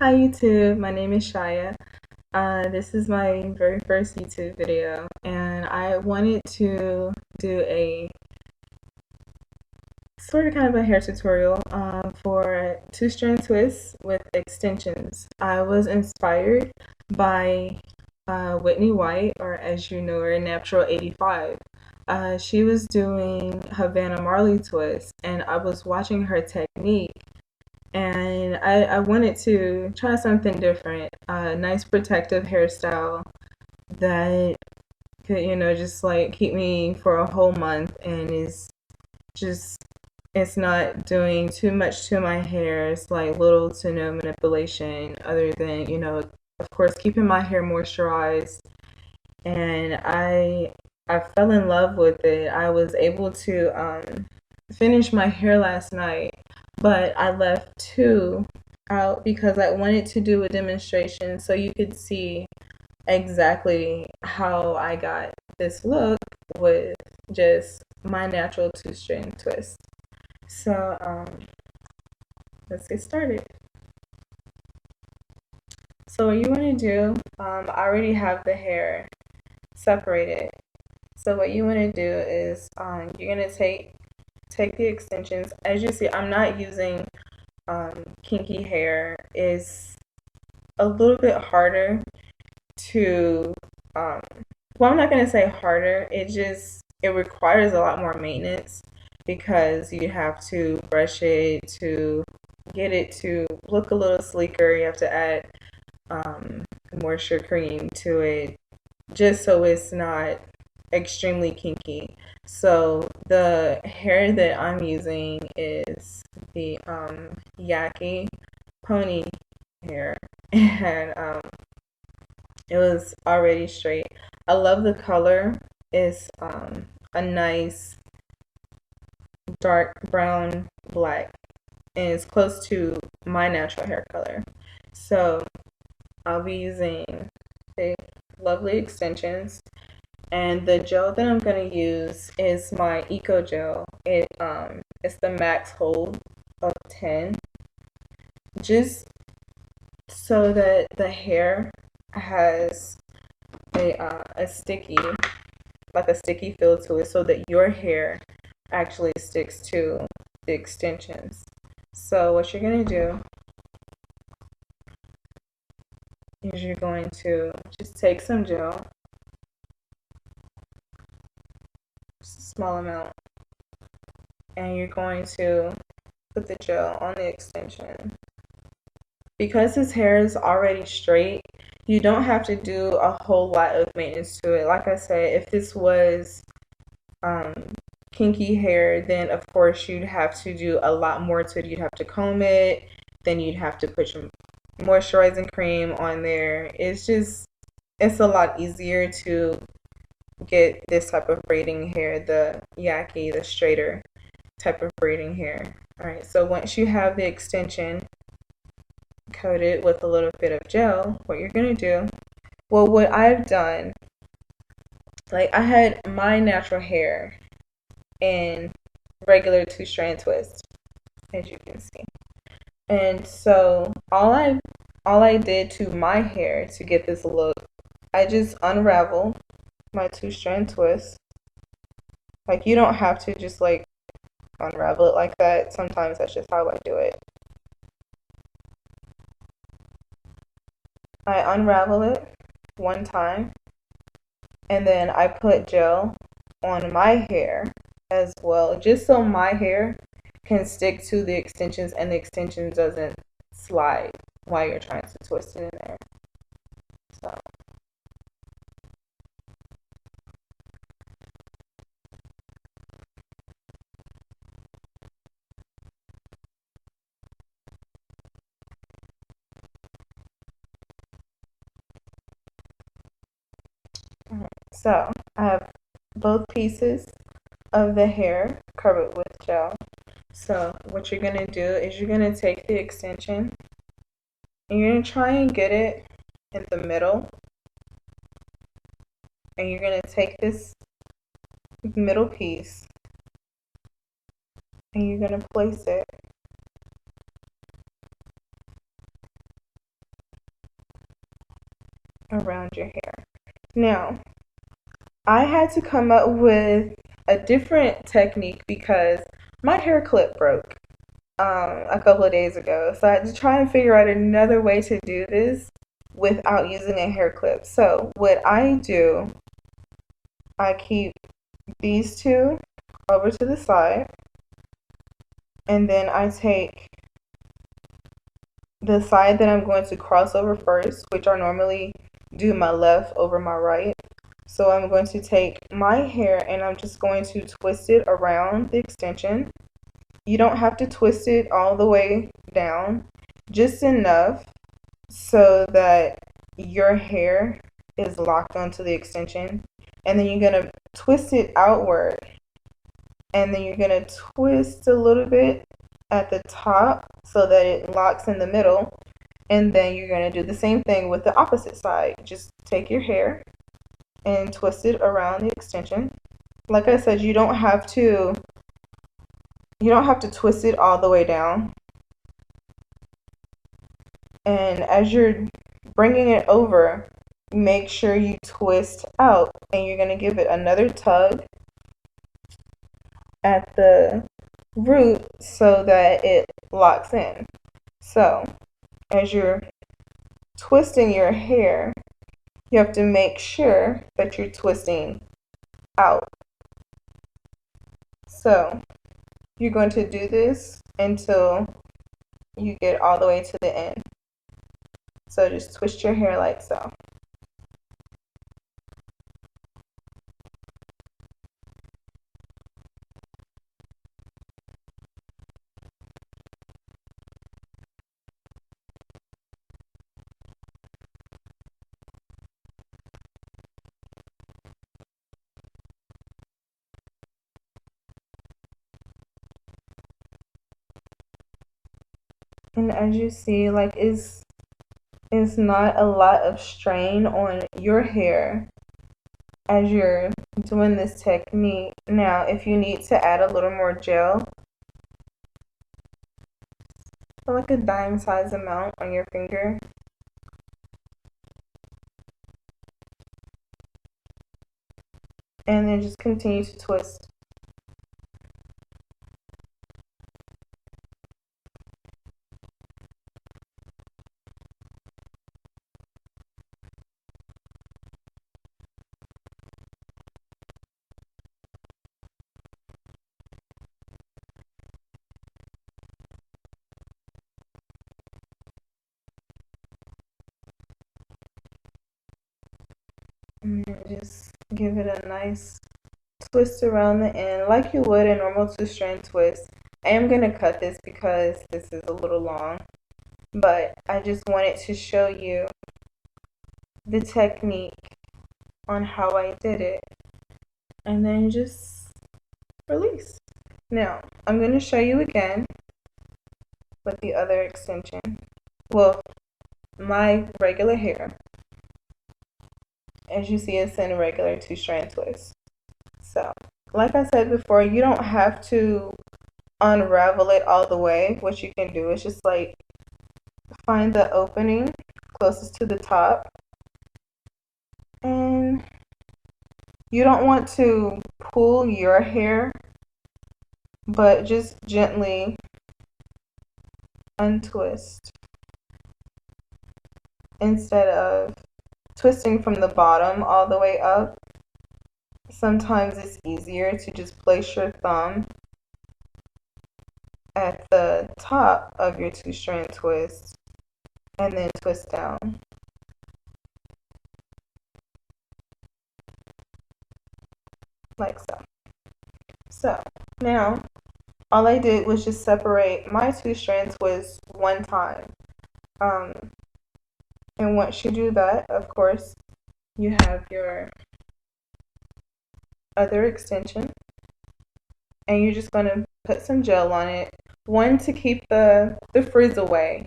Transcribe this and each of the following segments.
Hi YouTube, my name is Shaya. This is my very first YouTube video, and I wanted to do a sort of kind of a hair tutorial for two-strand twists with extensions. I was inspired by Whitney White, or as you know her, Natural 85. She was doing Havana Marley twist, and I was watching her technique and I wanted to try something different, a nice protective hairstyle that could, just like keep me for a whole month and is just, it's not doing too much to my hair. It's like little to no manipulation other than, of course, keeping my hair moisturized. And I fell in love with it. I was able to finish my hair last night, but I left two out because I wanted to do a demonstration so you could see exactly how I got this look with just my natural two-strand twist. So let's get started. So what you want to do, I already have the hair separated. So what you want to do is you're going to take the extensions. As you see, I'm not using kinky hair. Is a little bit harder to well, I'm not going to say harder. It requires a lot more maintenance because you have to brush it to get it to look a little sleeker. You have to add moisture cream to it just so it's not extremely kinky. So the hair that I'm using is the Yaki pony hair, and it was already straight. I love the color. It's a nice dark brown black, and it's close to my natural hair color. So I'll be using the lovely extensions. And the gel that I'm gonna use is my Eco Gel. It's the max hold of 10, just so that the hair has a sticky, like a sticky feel to it, so that your hair actually sticks to the extensions. So what you're gonna do is you're going to just take some gel, just a small amount, and you're going to put the gel on the extension. Because his hair is already straight, you don't have to do a whole lot of maintenance to it. Like I said, if this was um, kinky hair, then of course you'd have to do a lot more to it. You'd have to comb it, then you'd have to put some moisturizing cream on there. It's a lot easier to get this type of braiding hair, the yaki, the straighter type of braiding hair. All right, so once you have the extension coated with a little bit of gel, what you're gonna do, well, what I've done, like I had my natural hair in regular two-strand twist, as you can see, and so all I did to my hair to get this look, I just unraveled my two-strand twist. Like, you don't have to just like unravel it like that. Sometimes that's just how I do it. I unravel it one time, and then I put gel on my hair as well, just so my hair can stick to the extensions and the extension doesn't slide while you're trying to twist it in there. So so I have both pieces of the hair covered with gel. So what you're gonna do is you're gonna take the extension and you're gonna try and get it in the middle, and you're gonna take this middle piece and you're gonna place it around your hair. Now, I had to come up with a different technique because my hair clip broke a couple of days ago. So I had to try and figure out another way to do this without using a hair clip. So what I do, I keep these two over to the side, and then I take the side that I'm going to cross over first, which I normally do my left over my right. So I'm going to take my hair and I'm just going to twist it around the extension. You don't have to twist it all the way down, just enough so that your hair is locked onto the extension. And then you're going to twist it outward. And then you're going to twist a little bit at the top so that it locks in the middle. And then you're going to do the same thing with the opposite side. Just take your hair and twist it around the extension. Like I said, you don't have to twist it all the way down. And as you're bringing it over, make sure you twist out, and you're going to give it another tug at the root so that it locks in. So as you're twisting your hair, you have to make sure that you're twisting out. So you're going to do this until you get all the way to the end. So just twist your hair like so. And as you see, like it's not a lot of strain on your hair as you're doing this technique. Now, if you need to add a little more gel, put like a dime size amount on your finger. And then just continue to twist. And just give it a nice twist around the end like you would a normal 2-strand twist. I am going to cut this because this is a little long, but I just wanted to show you the technique on how I did it, and then just release. Now I'm going to show you again with the other extension. Well, my regular hair, as you see, it's in a regular 2-strand twist. So like I said before, you don't have to unravel it all the way. What you can do is just like find the opening closest to the top, and you don't want to pull your hair, but just gently untwist instead of twisting from the bottom all the way up. Sometimes it's easier to just place your thumb at the top of your 2-strand twist and then twist down. Like so. So now all I did was just separate my 2-strand twist one time. And once you do that, of course, you have your other extension, and you're just going to put some gel on it. One, to keep the frizz away,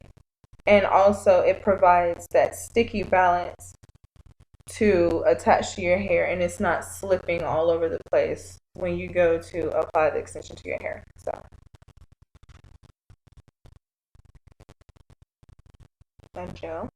and also it provides that sticky balance to attach to your hair, and it's not slipping all over the place when you go to apply the extension to your hair. So that gel.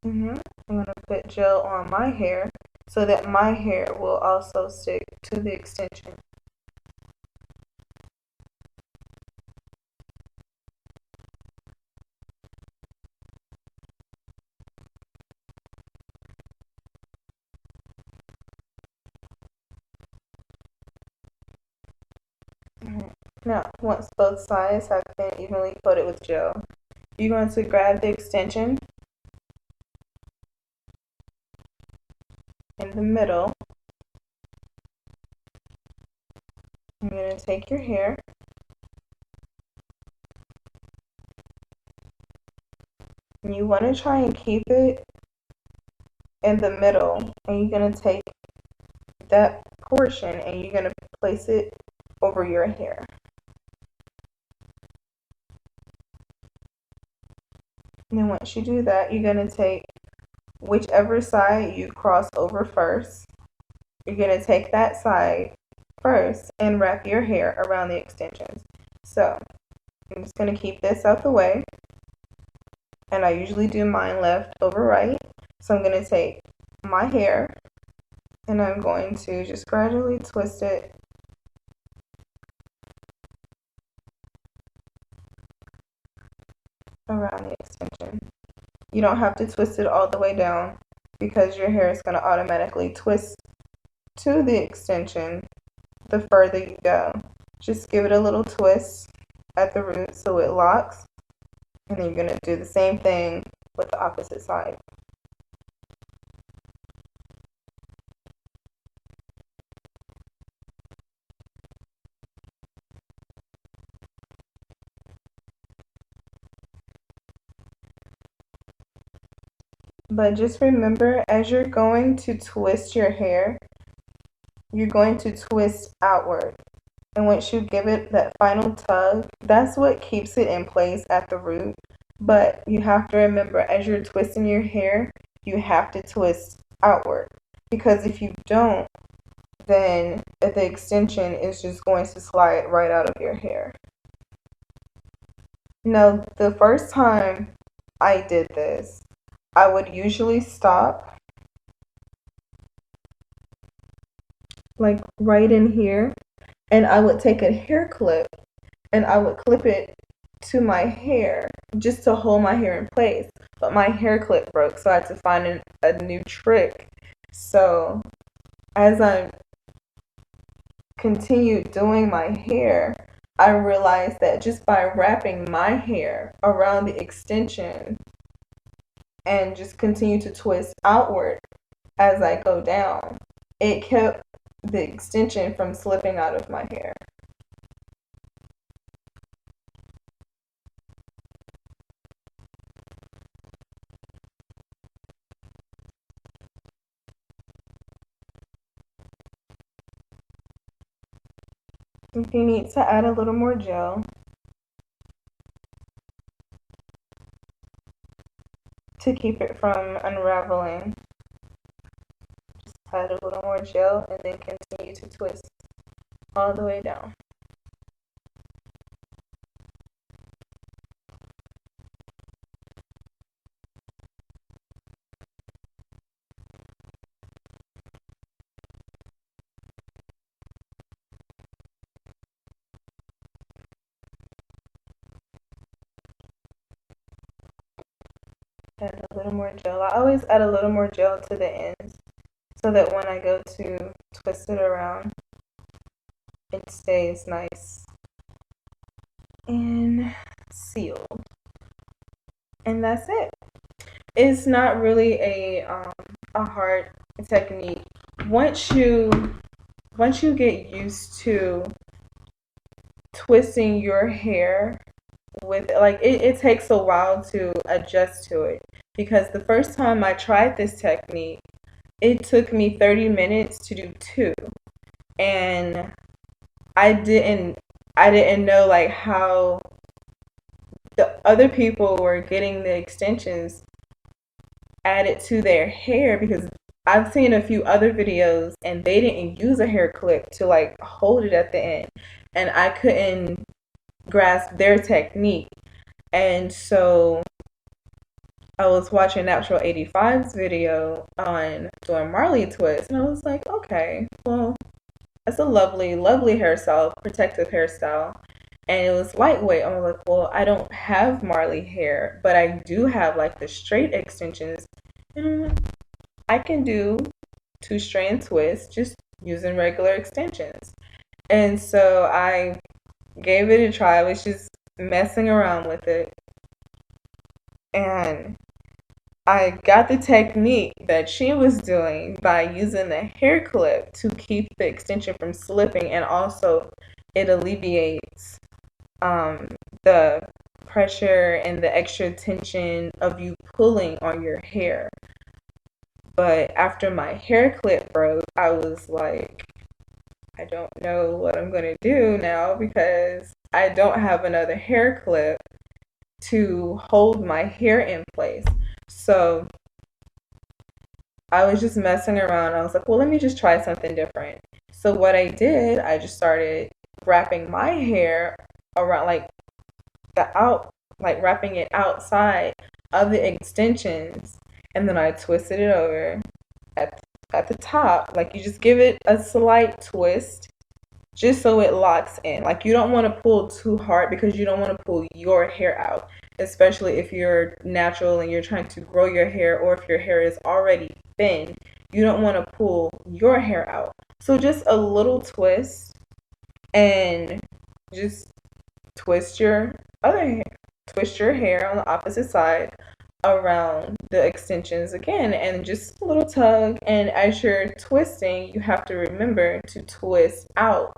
I'm going to put gel on my hair so that my hair will also stick to the extension. Now, once both sides have been evenly coated with gel, you're going to grab the extension in the middle. You're going to take your hair and you want to try and keep it in the middle, and you're going to take that portion and you're going to place it over your hair. And then once you do that, you're going to take whichever side you cross over first. You're going to take that side first and wrap your hair around the extensions. So I'm just going to keep this out the way, and I usually do mine left over right. So I'm going to take my hair and I'm going to just gradually twist it around the extension. You don't have to twist it all the way down because your hair is going to automatically twist to the extension the further you go. Just give it a little twist at the root so it locks, and then you're going to do the same thing with the opposite side. But just remember, as you're going to twist your hair, you're going to twist outward. And once you give it that final tug, that's what keeps it in place at the root. But you have to remember, as you're twisting your hair, you have to twist outward. Because if you don't, then the extension is just going to slide right out of your hair. Now, the first time I did this, I would usually stop like right in here, and I would take a hair clip and I would clip it to my hair just to hold my hair in place. But my hair clip broke, so I had to find a new trick. So as I continued doing my hair, I realized that just by wrapping my hair around the extension and just continue to twist outward as I go down, it kept the extension from slipping out of my hair. If you need to add a little more gel to keep it from unraveling, just add a little more gel and then continue to twist all the way down. Add a little more gel. I always add a little more gel to the ends so that when I go to twist it around, it stays nice and sealed. And that's it. It's not really a hard technique. Once you get used to twisting your hair with, like, it takes a while to adjust to it, because the first time I tried this technique, it took me 30 minutes to do two, and I didn't know like how the other people were getting the extensions added to their hair, because I've seen a few other videos and they didn't use a hair clip to like hold it at the end, and I couldn't grasp their technique. And so I was watching Natural 85's video on doing Marley Twist, and I was like, okay, well, that's a lovely, lovely hairstyle, protective hairstyle. And it was lightweight. I was like, well, I don't have Marley hair, but I do have like the straight extensions. And I can do two strand twists just using regular extensions. And so I gave it a try. I was just messing around with it. And I got the technique that she was doing by using the hair clip to keep the extension from slipping, and also it alleviates um, the pressure and the extra tension of you pulling on your hair. But after my hair clip broke, I was like, I don't know what I'm going to do now because I don't have another hair clip to hold my hair in place. So I was just messing around. I was like, well, let me just try something different. So what I did, I just started wrapping my hair around like the out, like wrapping it outside of the extensions, and then I twisted it over at at the top. Like you just give it a slight twist just so it locks in. Like you don't want to pull too hard because you don't want to pull your hair out, especially if you're natural and you're trying to grow your hair, or if your hair is already thin, you don't want to pull your hair out. So just a little twist, and just twist your other hair, twist your hair on the opposite side around the extensions again, and just a little tug. And as you're twisting, you have to remember to twist out.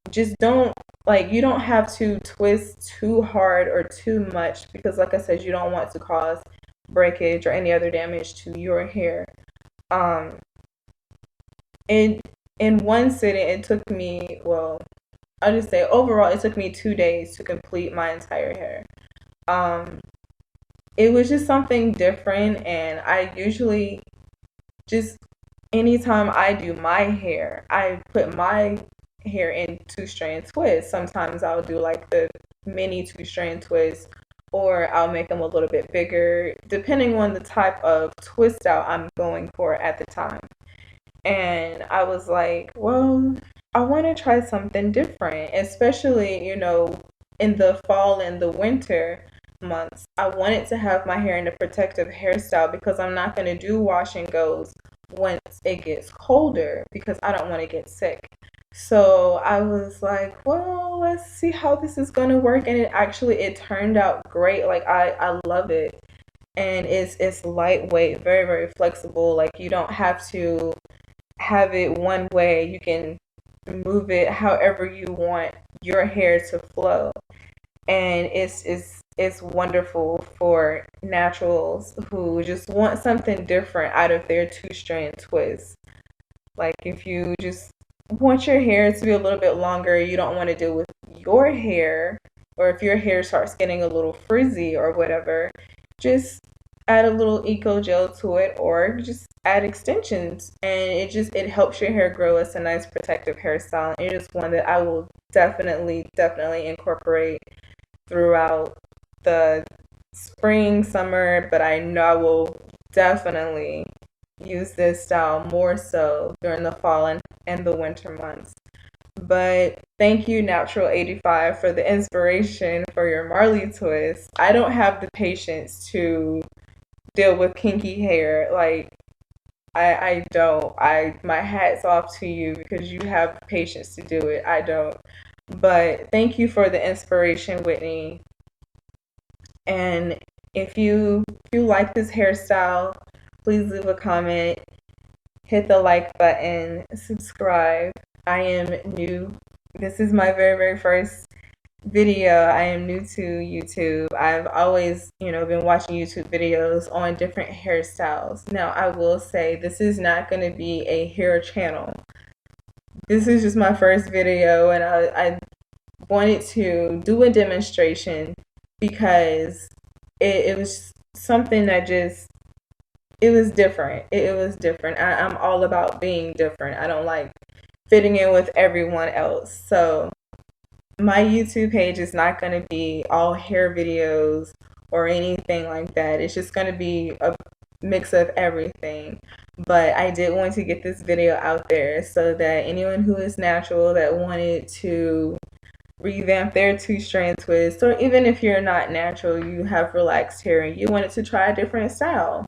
Just don't, like, you don't have to twist too hard or too much because, like I said, you don't want to cause breakage or any other damage to your hair. Um, in one sitting, it took me, well, I'll just say overall, it took me 2 days to complete my entire hair. Um, it was just something different, and I usually just anytime I do my hair, I put my hair in two strand twists. Sometimes I'll do like the mini two strand twist, or I'll make them a little bit bigger, depending on the type of twist out I'm going for at the time. And I was like, well, I want to try something different, especially, in the fall and the winter months. I wanted to have my hair in a protective hairstyle because I'm not going to do wash and goes once it gets colder because I don't want to get sick. So I was like, well, let's see how this is going to work. And it turned out great. Like I love it. And it's lightweight, very, very flexible. Like you don't have to have it one way. You can move it however you want your hair to flow. And it's wonderful for naturals who just want something different out of their two strand twist. Like if you just want your hair to be a little bit longer, you don't want to deal with your hair, or if your hair starts getting a little frizzy or whatever, just add a little eco gel to it, or just add extensions, and it helps your hair grow. It's a nice protective hairstyle, and it is one that I will definitely incorporate throughout the spring, summer, but I know I will definitely use this style more so during the fall and the winter months. But thank you, Natural 85, for the inspiration for your Marley twist. I don't have the patience to deal with kinky hair. Like I don't. My hat's off to you because you have patience to do it. I don't. But thank you for the inspiration, Whitney. And if you like this hairstyle, please leave a comment, hit the like button, subscribe. I am new. This is my very, very first video. I am new to YouTube. I've always, been watching YouTube videos on different hairstyles. Now, I will say this is not going to be a hair channel. This is just my first video, and I wanted to do a demonstration because it was something that just it was different. It was different. I'm all about being different. I don't like fitting in with everyone else. So my YouTube page is not going to be all hair videos or anything like that. It's just going to be a mix of everything. But I did want to get this video out there so that anyone who is natural that wanted to revamp their two-strand twist, or even if you're not natural, you have relaxed hair and you wanted to try a different style,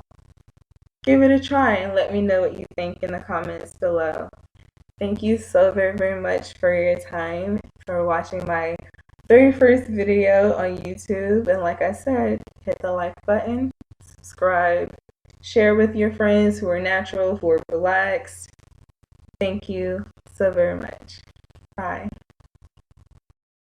give it a try and let me know what you think in the comments below. Thank you so very, very much for your time, for watching my very first video on YouTube. And like I said, hit the like button, subscribe, share with your friends who are natural, who are relaxed. Thank you so very much. Bye.